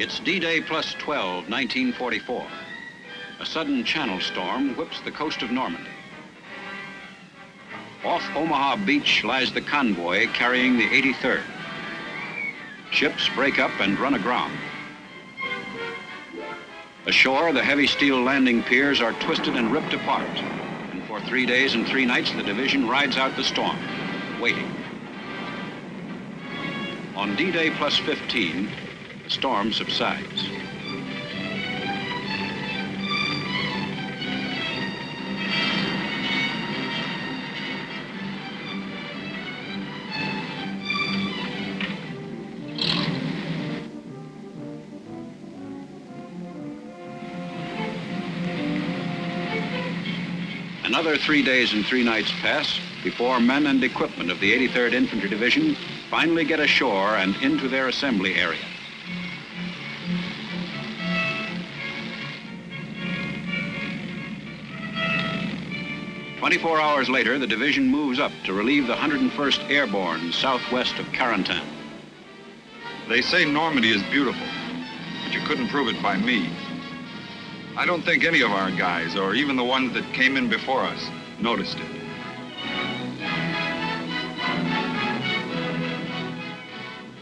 It's D-Day plus 12, 1944. A sudden channel storm whips the coast of Normandy. Off Omaha Beach lies the convoy carrying the 83rd. Ships break up and run aground. Ashore, the heavy steel landing piers are twisted and ripped apart. And for 3 days and 3 nights, the division rides out the storm, waiting. On D-Day plus 15, the storm subsides. Another 3 days and 3 nights pass before men and equipment of the 83rd Infantry Division finally get ashore and into their assembly area. "24 hours later, the division moves up to relieve the 101st Airborne southwest of Carentan. They say Normandy is beautiful, but you couldn't prove it by me. I don't think any of our guys, or even the ones that came in before us, noticed it.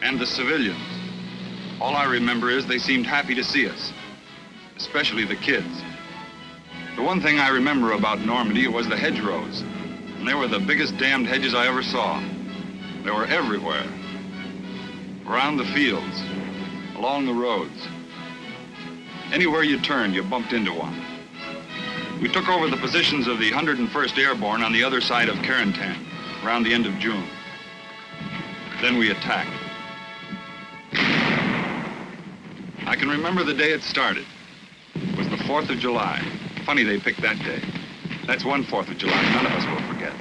And the civilians. All I remember is they seemed happy to see us, especially the kids. The one thing I remember about Normandy was the hedgerows, and they were the biggest damned hedges I ever saw. They were everywhere, around the fields, along the roads. Anywhere you turned, you bumped into one. We took over the positions of the 101st Airborne on the other side of Carentan, around the end of June. Then we attacked. I can remember the day it started. It was the 4th of July. Funny they picked that day. That's one 4th of July none of us will forget.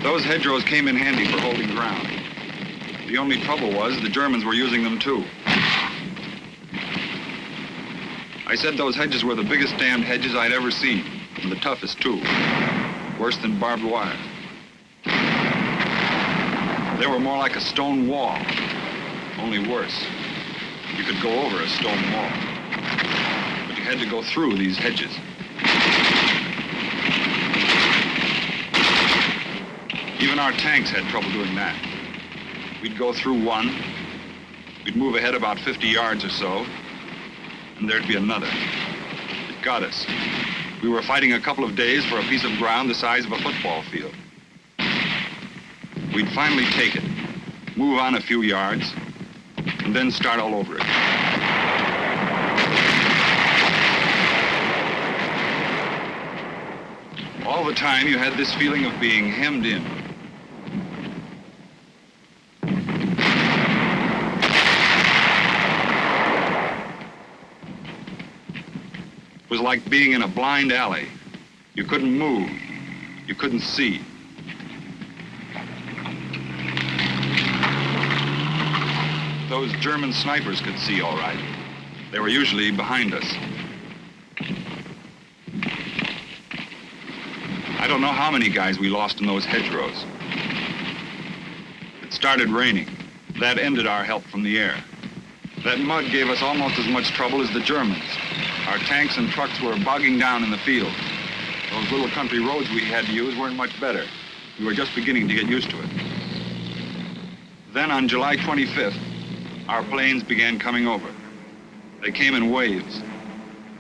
Those hedgerows came in handy for holding ground. The only trouble was the Germans were using them too. I said those hedges were the biggest damned hedges I'd ever seen, and the toughest too. Worse than barbed wire. They were more like a stone wall, only worse. You could go over a stone wall, but you had to go through these hedges. Even our tanks had trouble doing that. We'd go through one, we'd move ahead about 50 yards or so, and there'd be another. It got us. We were fighting a couple of days for a piece of ground the size of a football field. We'd finally take it, move on a few yards, and then start all over again. All the time you had this feeling of being hemmed in. It was like being in a blind alley. You couldn't move. You couldn't see. Those German snipers could see all right. They were usually behind us. I don't know how many guys we lost in those hedgerows. It started raining. That ended our help from the air. That mud gave us almost as much trouble as the Germans. Our tanks and trucks were bogging down in the field. Those little country roads we had to use weren't much better. We were just beginning to get used to it. Then on July 25th, our planes began coming over. They came in waves.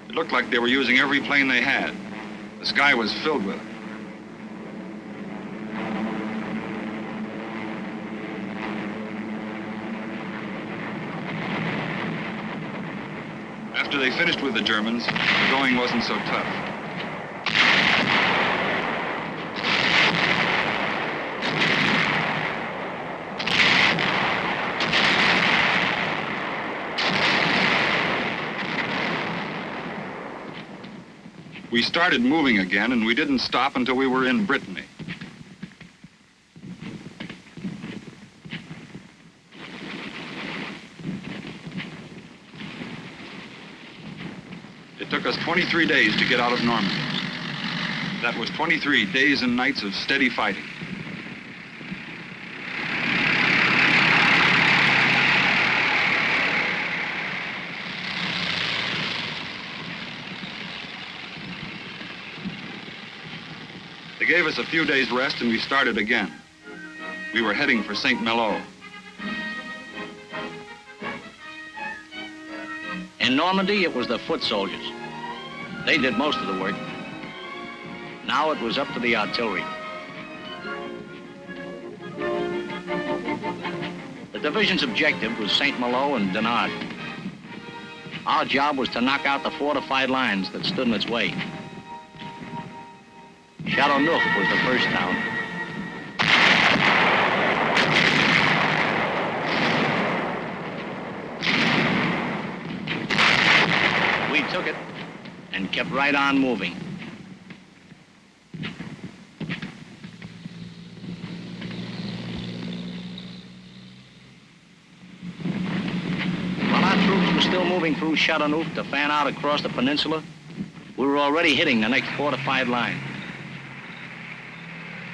It looked like they were using every plane they had. The sky was filled with them. After they finished with the Germans, the going wasn't so tough. We started moving again, and we didn't stop until we were in Brittany. It took us 23 days to get out of Normandy. That was 23 days and nights of steady fighting. They gave us a few days' rest and we started again. We were heading for Saint-Malo. In Normandy, it was the foot soldiers. They did most of the work. Now it was up to the artillery. The division's objective was Saint-Malo and Dinard. Our job was to knock out the fortified lines that stood in its way. Chateauneuf was the first town. We took it and kept right on moving. While our troops were still moving through Chateauneuf to fan out across the peninsula, we were already hitting the next fortified line.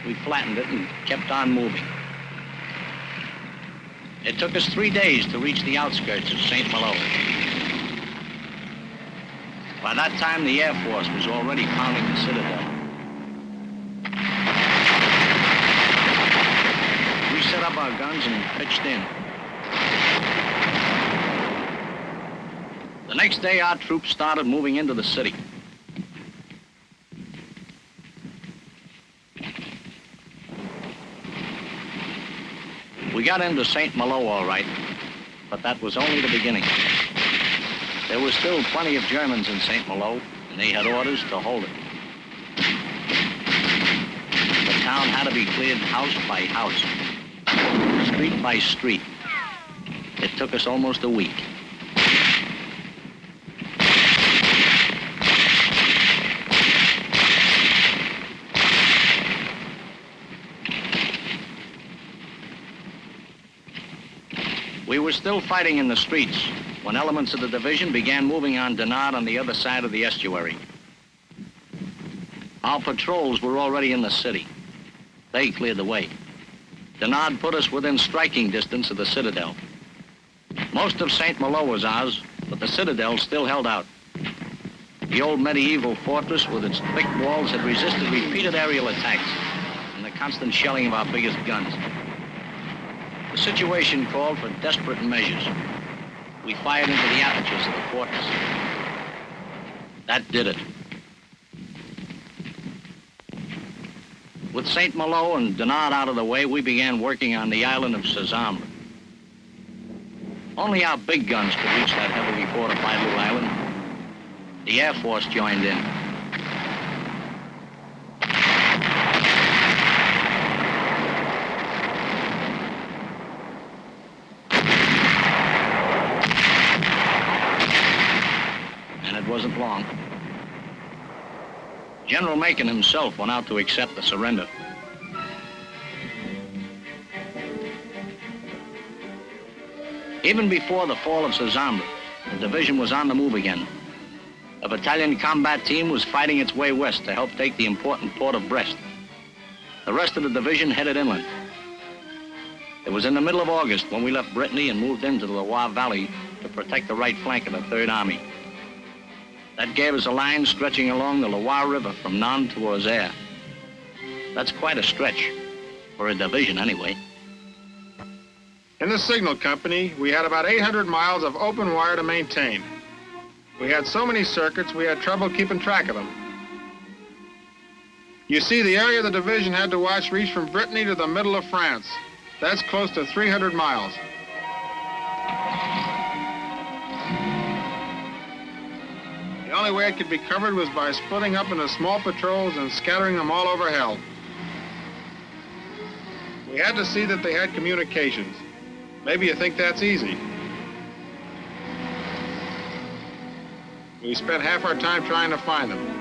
We flattened it and kept on moving. It took us 3 days to reach the outskirts of Saint-Malo. By that time, the Air Force was already pounding the citadel. We set up our guns and pitched in. The next day, our troops started moving into the city. We got into Saint-Malo all right, but that was only the beginning. There was still plenty of Germans in Saint-Malo, and they had orders to hold it. The town had to be cleared house by house, street by street. It took us almost a week. We were still fighting in the streets when elements of the division began moving on Dinard on the other side of the estuary. Our patrols were already in the city. They cleared the way. Dinard put us within striking distance of the citadel. Most of Saint-Malo was ours, but the citadel still held out. The old medieval fortress with its thick walls had resisted repeated aerial attacks and the constant shelling of our biggest guns. The situation called for desperate measures. We fired into the apertures of the fortress. That did it. With Saint-Malo and Dinard out of the way, we began working on the island of Saint-Malo. Only our big guns could reach that heavily fortified little island. The Air Force joined in. Wasn't long. General Macon himself went out to accept the surrender. Even before the fall of Saint-Malo, the division was on the move again. A battalion combat team was fighting its way west to help take the important port of Brest. The rest of the division headed inland. It was in the middle of August when we left Brittany and moved into the Loire Valley to protect the right flank of the Third Army. That gave us a line stretching along the Loire River from Nantes to Auxerre. That's quite a stretch, for a division anyway. In the signal company, we had about 800 miles of open wire to maintain. We had so many circuits, we had trouble keeping track of them. You see, the area the division had to watch reached from Brittany to the middle of France. That's close to 300 miles. The only way it could be covered was by splitting up into small patrols and scattering them all over hell. We had to see that they had communications. Maybe you think that's easy. We spent half our time trying to find them.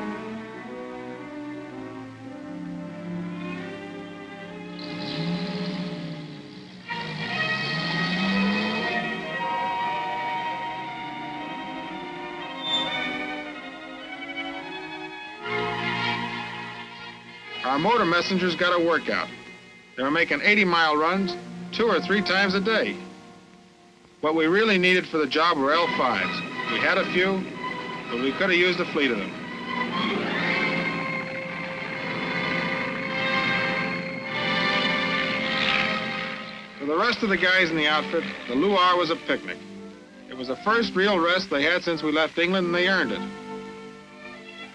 Our motor messengers got a workout. They were making 80-mile runs 2 or 3 times a day. What we really needed for the job were L5s. We had a few, but we could have used a fleet of them. the rest of the guys in the outfit, the Loire was a picnic. It was the first real rest they had since we left England, and they earned it.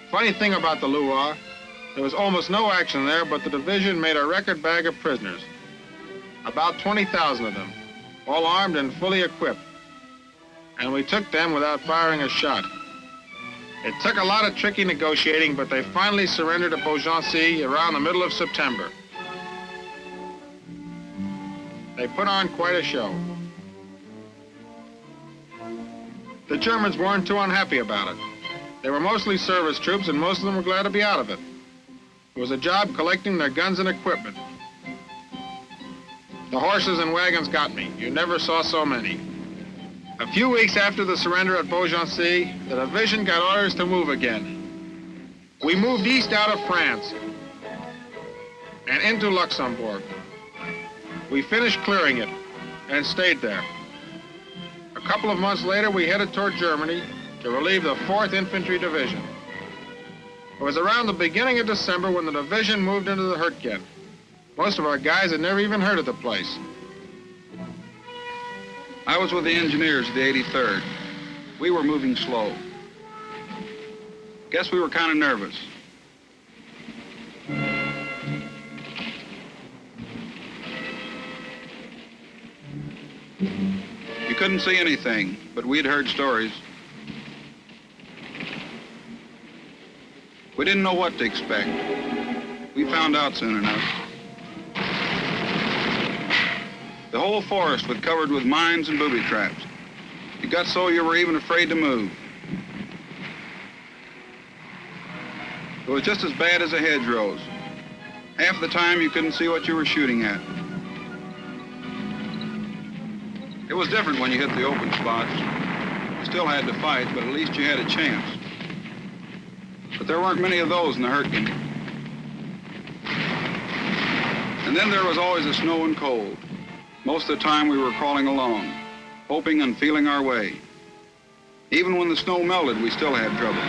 Funny thing about the Loire, there was almost no action there, but the division made a record bag of prisoners. About 20,000 of them, all armed and fully equipped. And we took them without firing a shot. It took a lot of tricky negotiating, but they finally surrendered at Beaugency around the middle of September. They put on quite a show. The Germans weren't too unhappy about it. They were mostly service troops, and most of them were glad to be out of it. It was a job collecting their guns and equipment. The horses and wagons got me. You never saw so many. A few weeks after the surrender at Beaugency, the division got orders to move again. We moved east out of France and into Luxembourg. We finished clearing it and stayed there. A couple of months later, we headed toward Germany to relieve the 4th Infantry Division. It was around the beginning of December when the division moved into the Hurtgen. Most of our guys had never even heard of the place. I was with the engineers of the 83rd. We were moving slow. Guess we were kind of nervous. You couldn't see anything, but we'd heard stories. We didn't know what to expect. We found out soon enough. The whole forest was covered with mines and booby traps. It got so you were even afraid to move. It was just as bad as the hedgerows. Half the time you couldn't see what you were shooting at. It was different when you hit the open spots. You still had to fight, but at least you had a chance. But there weren't many of those in the Hurtgen. And then there was always the snow and cold. Most of the time we were crawling along, hoping and feeling our way. Even when the snow melted, we still had trouble.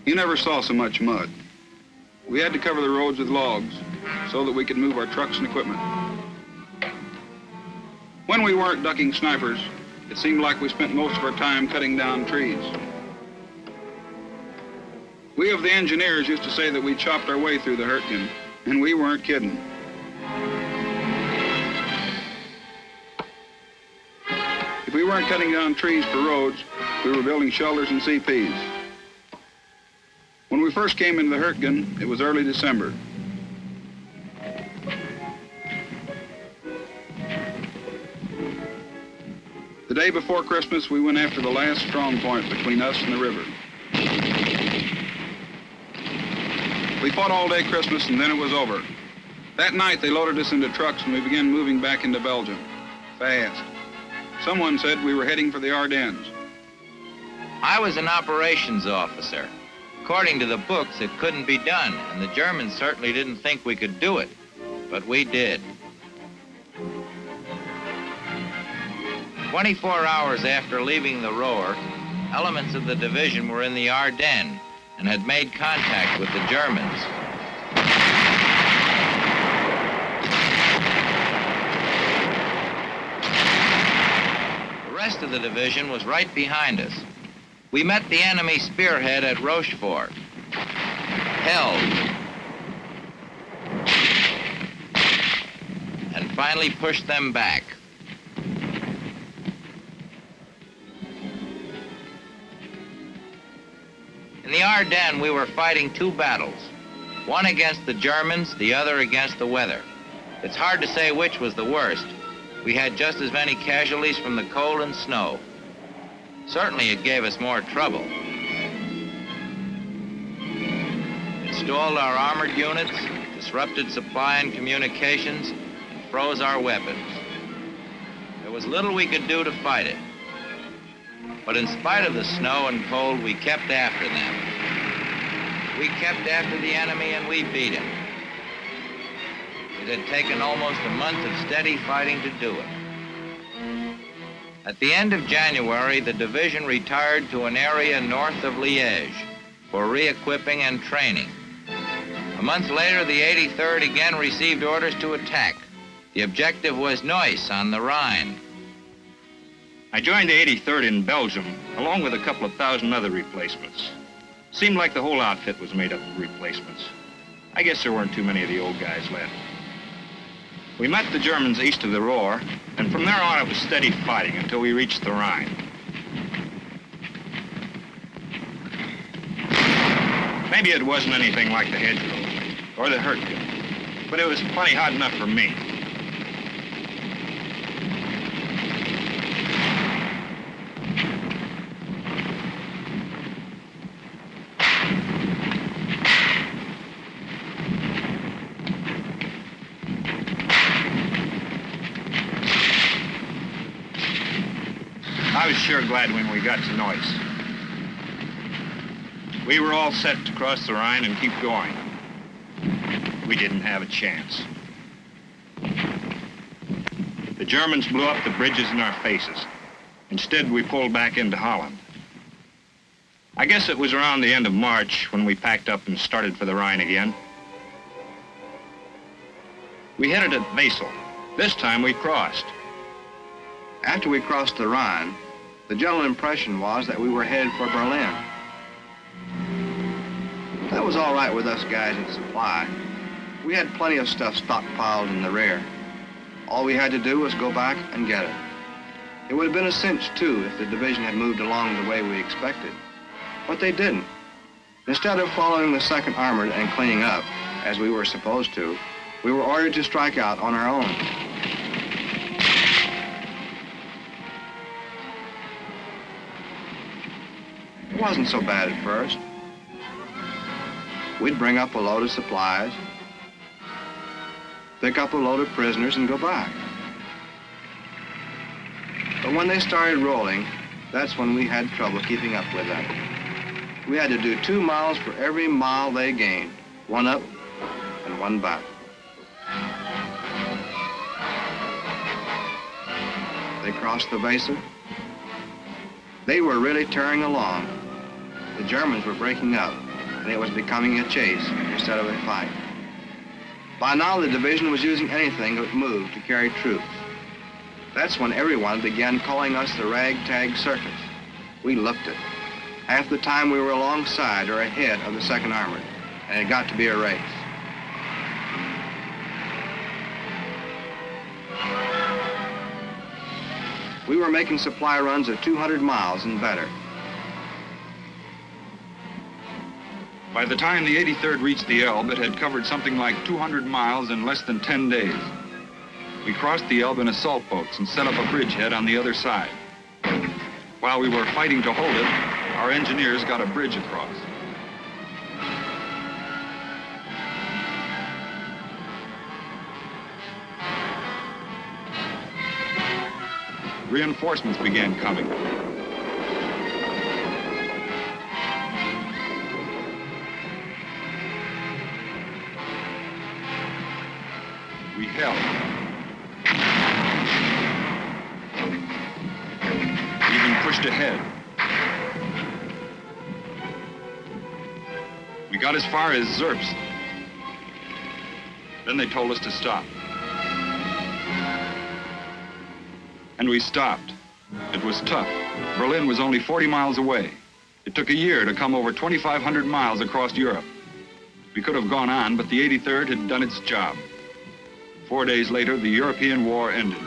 You never saw so much mud. We had to cover the roads with logs so that we could move our trucks and equipment. When we weren't ducking snipers, it seemed like we spent most of our time cutting down trees. We of the engineers used to say that we chopped our way through the Hurtgen, and we weren't kidding. If we weren't cutting down trees for roads, we were building shelters and CPs. When we first came into the Hurtgen, it was early December. The day before Christmas, we went after the last strong point between us and the river. We fought all day Christmas, and then it was over. That night, they loaded us into trucks, and we began moving back into Belgium. Fast. Someone said we were heading for the Ardennes. I was an operations officer. According to the books, it couldn't be done, and the Germans certainly didn't think we could do it. But we did. 24 hours after leaving the Ruhr, elements of the division were in the Ardennes and had made contact with the Germans. The rest of the division was right behind us. We met the enemy spearhead at Rochefort, held, and finally pushed them back. In the Ardennes, we were fighting two battles, one against the Germans, the other against the weather. It's hard to say which was the worst. We had just as many casualties from the cold and snow. Certainly it gave us more trouble. It stalled our armored units, disrupted supply and communications, and froze our weapons. There was little we could do to fight it. But in spite of the snow and cold, we kept after them. We kept after the enemy and we beat him. It had taken almost a month of steady fighting to do it. At the end of January, the division retired to an area north of Liège for re-equipping and training. A month later, the 83rd again received orders to attack. The objective was Neuss on the Rhine. I joined the 83rd in Belgium, along with a couple of thousand other replacements. Seemed like the whole outfit was made up of replacements. I guess there weren't too many of the old guys left. We met the Germans east of the Ruhr, and from there on it was steady fighting until we reached the Rhine. Maybe it wasn't anything like the hedgerow or the Hertgen, but it was plenty hot enough for me. I was sure glad when we got to Neuss. We were all set to cross the Rhine and keep going. We didn't have a chance. The Germans blew up the bridges in our faces. Instead, we pulled back into Holland. I guess it was around the end of March when we packed up and started for the Rhine again. We headed at Wesel. This time we crossed. After we crossed the Rhine, the general impression was that we were headed for Berlin. That was all right with us guys in supply. We had plenty of stuff stockpiled in the rear. All we had to do was go back and get it. It would have been a cinch, too, if the division had moved along the way we expected. But they didn't. Instead of following the 2nd Armored and cleaning up, as we were supposed to, we were ordered to strike out on our own. It wasn't so bad at first. We'd bring up a load of supplies, pick up a load of prisoners, and go back. But when they started rolling, that's when we had trouble keeping up with them. We had to do 2 miles for every mile they gained, one up and one back. They crossed the Weser. They were really tearing along. The Germans were breaking up, and it was becoming a chase instead of a fight. By now, the division was using anything that moved to carry troops. That's when everyone began calling us the ragtag circus. We looked it. Half the time we were alongside or ahead of the 2nd Armored, and it got to be a race. We were making supply runs of 200 miles and better. By the time the 83rd reached the Elbe, it had covered something like 200 miles in less than 10 days. We crossed the Elbe in assault boats and set up a bridgehead on the other side. While we were fighting to hold it, our engineers got a bridge across. Reinforcements began coming. We held. Even pushed ahead. We got as far as Zerbst. Then they told us to stop. And we stopped. It was tough. Berlin was only 40 miles away. It took a year to come over 2,500 miles across Europe. We could have gone on, but the 83rd had done its job. 4 days later, the European war ended.